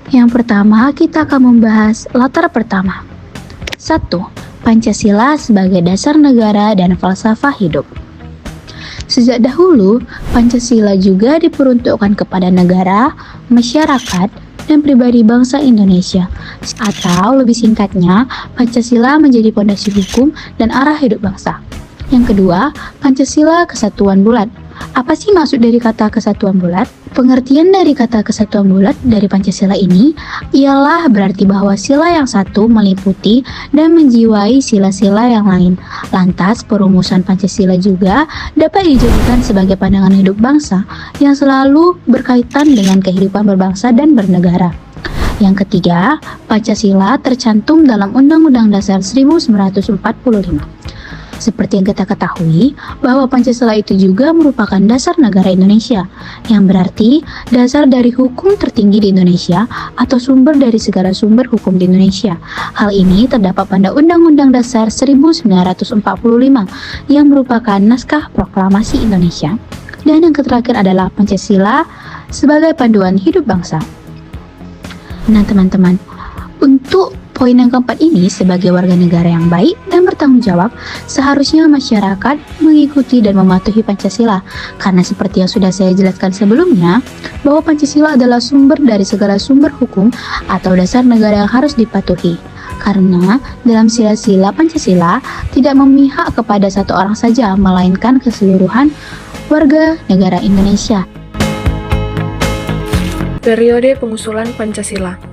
Yang pertama, kita akan membahas latar pertama. 1. Pancasila sebagai dasar negara dan falsafah hidup. Sejak dahulu, Pancasila juga diperuntukkan kepada negara, masyarakat, dan pribadi bangsa Indonesia. Atau lebih singkatnya, Pancasila menjadi pondasi hukum dan arah hidup bangsa. Yang kedua, Pancasila kesatuan bulat. Apa sih maksud dari kata kesatuan bulat? Pengertian dari kata kesatuan bulat dari Pancasila ini ialah berarti bahwa sila yang satu meliputi dan menjiwai sila-sila yang lain. Lantas, perumusan Pancasila juga dapat dijadikan sebagai pandangan hidup bangsa yang selalu berkaitan dengan kehidupan berbangsa dan bernegara. Yang ketiga, Pancasila tercantum dalam Undang-Undang Dasar 1945. Seperti yang kita ketahui, bahwa Pancasila itu juga merupakan dasar negara Indonesia, yang berarti dasar dari hukum tertinggi di Indonesia atau sumber dari segala sumber hukum di Indonesia. Hal ini terdapat pada Undang-Undang Dasar 1945 yang merupakan naskah proklamasi Indonesia. Dan yang terakhir adalah Pancasila sebagai panduan hidup bangsa. Nah teman-teman, untuk poin yang keempat ini, sebagai warga negara yang baik dan bertanggung jawab, seharusnya masyarakat mengikuti dan mematuhi Pancasila. Karena seperti yang sudah saya jelaskan sebelumnya, bahwa Pancasila adalah sumber dari segala sumber hukum atau dasar negara yang harus dipatuhi. Karena dalam sila-sila Pancasila tidak memihak kepada satu orang saja, melainkan keseluruhan warga negara Indonesia. Periode pengusulan Pancasila.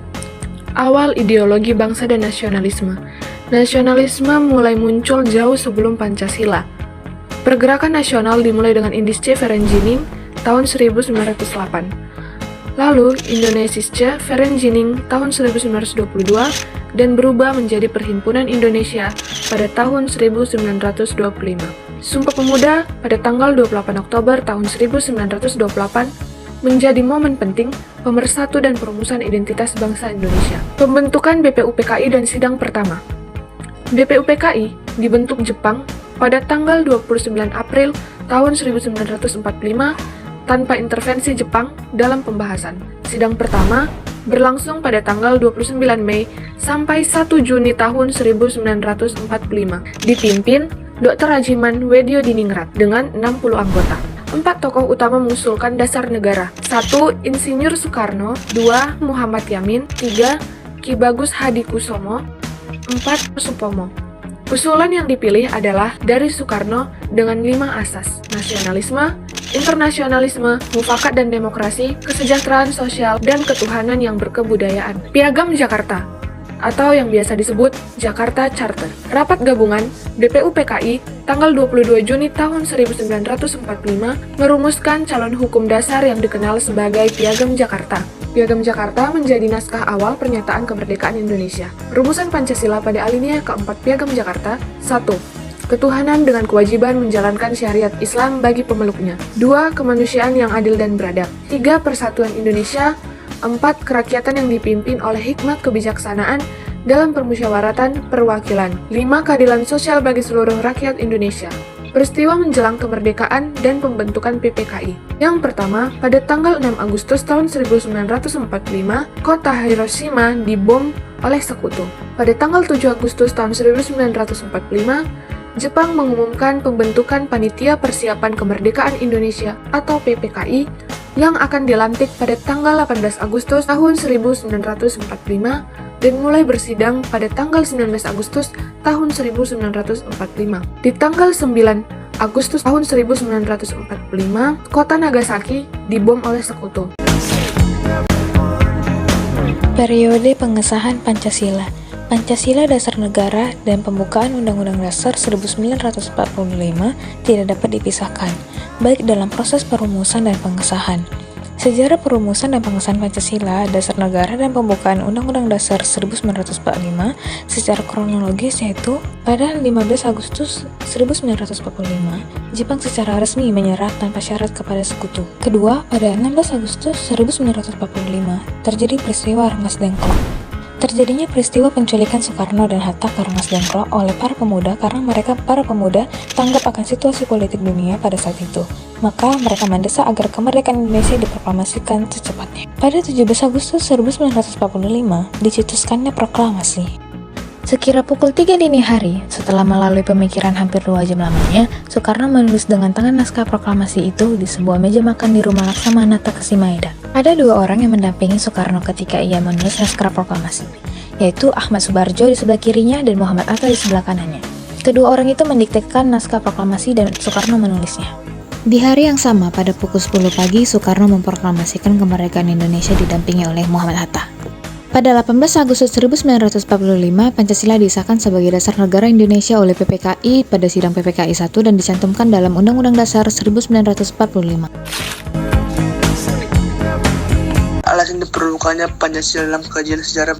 Awal ideologi bangsa dan nasionalisme. Nasionalisme mulai muncul jauh sebelum Pancasila. Pergerakan nasional dimulai dengan Indische Vereniging tahun 1908. Lalu Indonesische Vereniging tahun 1922 dan berubah menjadi Perhimpunan Indonesia pada tahun 1925. Sumpah Pemuda pada tanggal 28 Oktober tahun 1928 menjadi momen penting pemersatu dan perumusan identitas bangsa Indonesia. Pembentukan BPUPKI dan sidang pertama. BPUPKI dibentuk Jepang pada tanggal 29 April tahun 1945 tanpa intervensi Jepang dalam pembahasan. Sidang pertama berlangsung pada tanggal 29 Mei sampai 1 Juni tahun 1945, dipimpin Dr. Rajiman Wedyo Diningrat dengan 60 anggota. 4 tokoh utama mengusulkan dasar negara. 1. Insinyur Soekarno. 2. Muhammad Yamin. 3. Ki Bagus Hadikusumo. 4. Supomo. Usulan yang dipilih adalah dari Soekarno dengan 5 asas: nasionalisme, internasionalisme, mufakat dan demokrasi, kesejahteraan sosial, dan ketuhanan yang berkebudayaan. Piagam Jakarta atau yang biasa disebut Jakarta Charter. Rapat gabungan BPUPKI tanggal 22 Juni tahun 1945 merumuskan calon hukum dasar yang dikenal sebagai Piagam Jakarta. Piagam Jakarta menjadi naskah awal pernyataan kemerdekaan Indonesia. Rumusan Pancasila pada alinea keempat Piagam Jakarta. 1. Ketuhanan dengan kewajiban menjalankan syariat Islam bagi pemeluknya. 2. Kemanusiaan yang adil dan beradab. 3. Persatuan Indonesia. 4. Kerakyatan yang dipimpin oleh hikmat kebijaksanaan dalam permusyawaratan perwakilan. 5. Keadilan sosial bagi seluruh rakyat Indonesia. Peristiwa menjelang kemerdekaan dan pembentukan PPKI. Yang pertama, pada tanggal 6 Agustus tahun 1945, kota Hiroshima dibom oleh sekutu. Pada tanggal 7 Agustus tahun 1945, Jepang mengumumkan pembentukan Panitia Persiapan Kemerdekaan Indonesia atau PPKI yang akan dilantik pada tanggal 18 Agustus tahun 1945 dan mulai bersidang pada tanggal 19 Agustus tahun 1945. Di tanggal 9 Agustus tahun 1945, kota Nagasaki dibom oleh sekutu. Periode pengesahan Pancasila. Pancasila dasar negara dan pembukaan Undang-Undang Dasar 1945 tidak dapat dipisahkan, baik dalam proses perumusan dan pengesahan. Sejarah perumusan dan pengesahan Pancasila, Dasar Negara dan pembukaan Undang-Undang Dasar 1945 secara kronologis yaitu pada 15 Agustus 1945, Jepang secara resmi menyerah tanpa syarat kepada sekutu. Kedua, pada 16 Agustus 1945, terjadi peristiwa Rengas Dengklok. Terjadinya peristiwa penculikan Soekarno dan Hatta ke Rengas Dengklok oleh para pemuda karena para pemuda tanggap akan situasi politik dunia pada saat itu. Maka mereka mendesak agar kemerdekaan Indonesia diproklamasikan secepatnya. Pada 17 Agustus 1945, dicetuskannya proklamasi. Sekira pukul 3 dini hari, setelah melalui pemikiran hampir 2 jam lamanya, Soekarno menulis dengan tangan naskah proklamasi itu di sebuah meja makan di rumah Laksamana Takesimaeda. Ada 2 orang yang mendampingi Soekarno ketika ia menulis naskah proklamasi, yaitu Ahmad Subarjo di sebelah kirinya dan Muhammad Atta di sebelah kanannya. Kedua orang itu mendiktekan naskah proklamasi dan Soekarno menulisnya. Di hari yang sama, pada pukul 10 pagi, Soekarno memproklamasikan kemerdekaan Indonesia didampingi oleh Muhammad Hatta. Pada 18 Agustus 1945, Pancasila disahkan sebagai dasar negara Indonesia oleh PPKI pada sidang PPKI 1 dan dicantumkan dalam Undang-Undang Dasar 1945. Alasan diperlukannya Pancasila dalam kajian sejarah.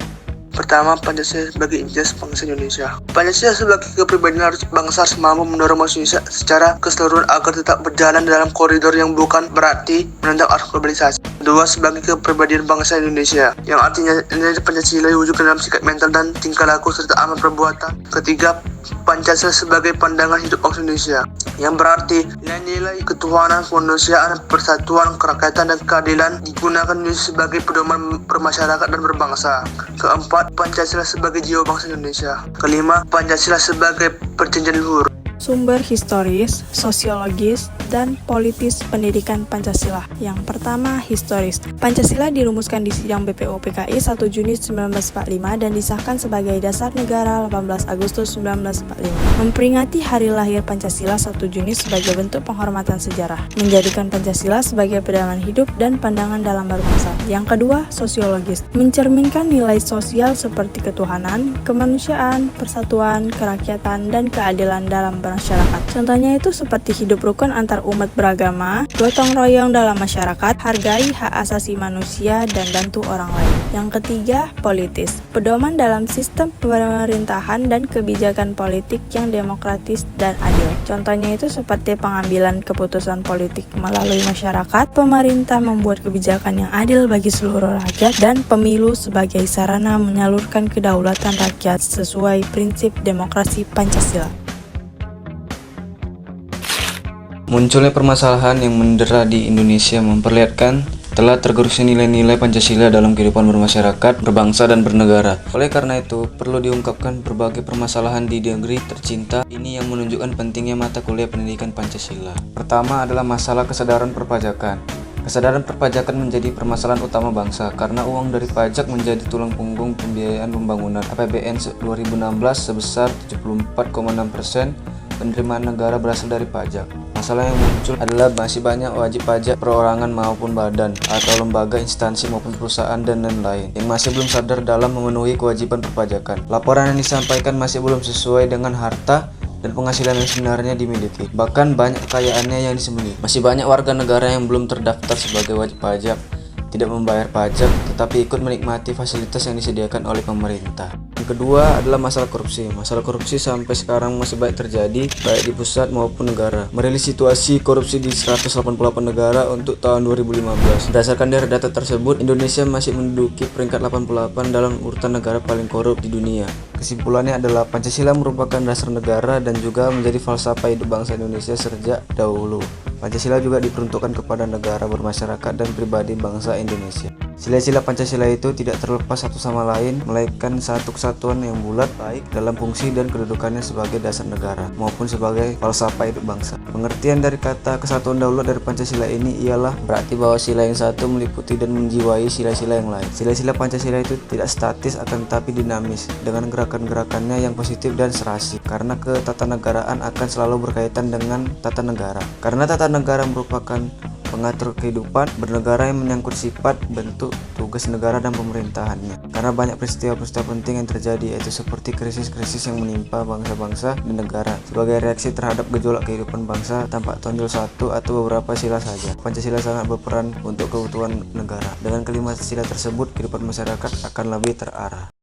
Pertama, Pancasila sebagai intis bangsa Indonesia. Pancasila sebagai kepribadian bangsa harus mampu mendorong bangsa Indonesia secara keseluruhan agar tetap berjalan dalam koridor yang bukan berarti menentang arus globalisasi. Kedua, sebagai kepribadian bangsa Indonesia, yang artinya Pancasila diwujudkan dalam sikap mental dan tingkah laku serta amal perbuatan. Ketiga, Pancasila sebagai pandangan hidup bangsa Indonesia, yang berarti nilai-nilai ketuhanan, kemanusiaan, persatuan, kerakyatan, dan keadilan digunakan sebagai pedoman bermasyarakat dan berbangsa. Keempat, Pancasila sebagai jiwa bangsa Indonesia. Kelima, Pancasila sebagai perjanjian luhur. Sumber historis, sosiologis, dan politis pendidikan Pancasila. Yang pertama, historis. Pancasila dirumuskan di sidang BPUPKI 1 Juni 1945 dan disahkan sebagai dasar negara 18 Agustus 1945. Memperingati hari lahir Pancasila 1 Juni sebagai bentuk penghormatan sejarah, menjadikan Pancasila sebagai pedoman hidup dan pandangan dalam berbangsa. Yang kedua, sosiologis. Mencerminkan nilai sosial seperti ketuhanan, kemanusiaan, persatuan, kerakyatan, dan keadilan dalam masyarakat. Contohnya itu seperti hidup rukun antar umat beragama, gotong royong dalam masyarakat, hargai hak asasi manusia, dan bantu orang lain. Yang ketiga, politis. Pedoman dalam sistem pemerintahan dan kebijakan politik yang demokratis dan adil. Contohnya itu seperti pengambilan keputusan politik melalui masyarakat, pemerintah membuat kebijakan yang adil bagi seluruh rakyat, dan pemilu sebagai sarana menyalurkan kedaulatan rakyat sesuai prinsip demokrasi Pancasila. Munculnya permasalahan yang mendera di Indonesia memperlihatkan telah tergerusnya nilai-nilai Pancasila dalam kehidupan bermasyarakat, berbangsa, dan bernegara. Oleh karena itu, perlu diungkapkan berbagai permasalahan di negeri tercinta ini yang menunjukkan pentingnya mata kuliah pendidikan Pancasila. Pertama adalah masalah kesadaran perpajakan. Kesadaran perpajakan menjadi permasalahan utama bangsa karena uang dari pajak menjadi tulang punggung pembiayaan pembangunan. APBN 2016 sebesar 74,6%. Penerimaan negara berasal dari pajak. Masalah yang muncul adalah masih banyak wajib pajak perorangan maupun badan atau lembaga, instansi maupun perusahaan dan lain-lain yang masih belum sadar dalam memenuhi kewajiban perpajakan. Laporan yang disampaikan masih belum sesuai dengan harta dan penghasilan yang sebenarnya dimiliki. Bahkan banyak kekayaannya yang disembunyikan. Masih banyak warga negara yang belum terdaftar sebagai wajib pajak, tidak membayar pajak, tetapi ikut menikmati fasilitas yang disediakan oleh pemerintah. Yang kedua adalah masalah korupsi. Masalah korupsi sampai sekarang masih banyak terjadi, baik di pusat maupun negara. Merilis situasi korupsi di 188 negara untuk tahun 2015. Berdasarkan dari data tersebut, Indonesia masih menduduki peringkat 88 dalam urutan negara paling korup di dunia. Kesimpulannya adalah Pancasila merupakan dasar negara dan juga menjadi falsafah hidup bangsa Indonesia sejak dahulu. Pancasila juga diperuntukkan kepada negara, bermasyarakat, dan pribadi bangsa Indonesia. Sila-sila Pancasila itu tidak terlepas satu sama lain, melainkan satu kesatuan yang bulat, baik dalam fungsi dan kedudukannya sebagai dasar negara, maupun sebagai falsafah hidup bangsa. Pengertian dari kata kesatuan daulat dari Pancasila ini ialah berarti bahwa sila yang satu meliputi dan menjiwai sila-sila yang lain. Sila-sila Pancasila itu tidak statis akan tetapi dinamis, dengan gerakan-gerakannya yang positif dan serasi, karena ketatanegaraan akan selalu berkaitan dengan tata negara. Karena tata negara merupakan pengatur kehidupan bernegara yang menyangkut sifat, bentuk, tugas negara dan pemerintahannya. Karena banyak peristiwa-peristiwa penting yang terjadi, yaitu seperti krisis-krisis yang menimpa bangsa-bangsa dan negara. Sebagai reaksi terhadap gejolak kehidupan bangsa, tampak tonjol satu atau beberapa sila saja. Pancasila sangat berperan untuk keutuhan negara. Dengan kelima sila tersebut, kehidupan masyarakat akan lebih terarah.